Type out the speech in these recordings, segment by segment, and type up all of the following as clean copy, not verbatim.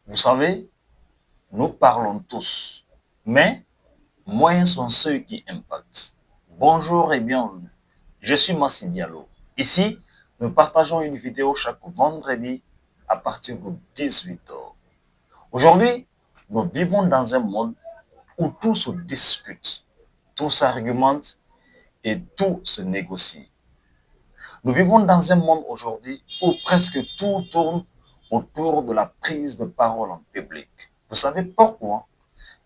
Vous savez, nous parlons tous, mais moins sont ceux qui impactent. Bonjour et bienvenue. Je suis Massi Diallo. Ici, nous partageons une vidéo chaque vendredi à partir de 18h. Aujourd'hui, nous vivons dans un monde où tout se discute, tout s'argumente et tout se négocie. Nous vivons dans un monde aujourd'hui où presque tout tourne autour de la prise de parole en public. Vous savez pourquoi?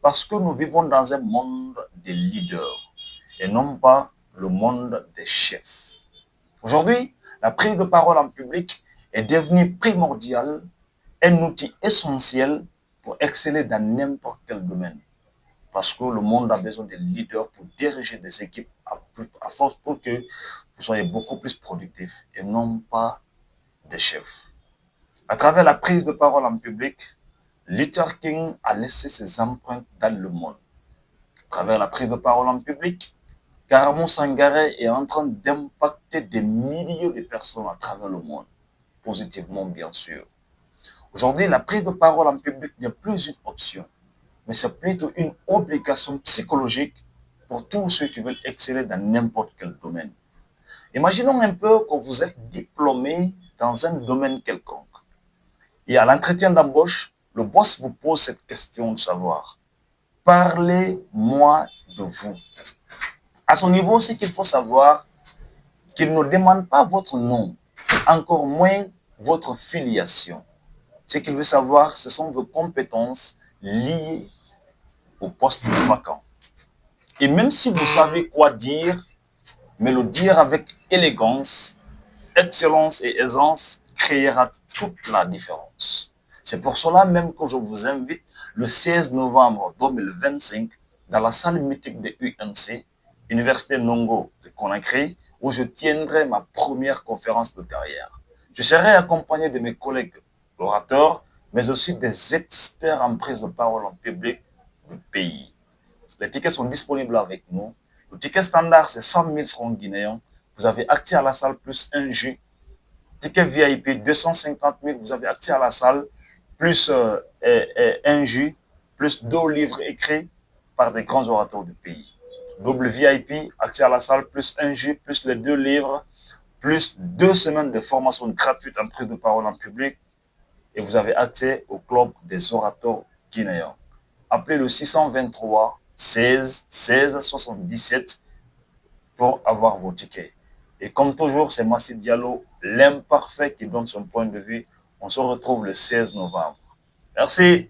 Parce que nous vivons dans un monde des leaders et non pas le monde des chefs. Aujourd'hui, la prise de parole en public est devenue primordiale, un outil essentiel pour exceller dans n'importe quel domaine. Parce que le monde a besoin de leaders pour diriger des équipes à force pour que vous soyez beaucoup plus productifs et non pas des chefs. À travers la prise de parole en public, Luther King a laissé ses empreintes dans le monde. À travers la prise de parole en public, Karamu Sangaré est en train d'impacter des milliers de personnes à travers le monde, positivement bien sûr. Aujourd'hui, la prise de parole en public n'est plus une option, mais c'est plutôt une obligation psychologique pour tous ceux qui veulent exceller dans n'importe quel domaine. Imaginons un peu que vous êtes diplômé dans un domaine quelconque. Et à l'entretien d'embauche, le boss vous pose cette question de savoir, parlez-moi de vous. À son niveau, c'est qu'il faut savoir qu'il ne demande pas votre nom, encore moins votre filiation. Ce qu'il veut savoir, ce sont vos compétences liées au poste vacant. Et même si vous savez quoi dire, mais le dire avec élégance, excellence et aisance créera toute la différence. C'est pour cela même que je vous invite le 16 novembre 2025 dans la salle mythique de UNC, Université Nongo de Conakry, où je tiendrai ma première conférence de carrière. Je serai accompagné de mes collègues orateurs, mais aussi des experts en prise de parole en public du pays. Les tickets sont disponibles avec nous. Le ticket standard, c'est 100 000 francs guinéens. Vous avez accès à la salle plus un jus. Ticket VIP, 250 000, vous avez accès à la salle, plus un jus, plus 2 livres écrits par des grands orateurs du pays. Double VIP, accès à la salle, plus un jus, plus les 2 livres, plus 2 semaines de formation gratuite en prise de parole en public. Et vous avez accès au club des orateurs guinéens. Appelez le 623 16 16 77 pour avoir vos tickets. Et comme toujours, c'est Massi Diallo, l'imparfait qui donne son point de vue. On se retrouve le 16 novembre. Merci.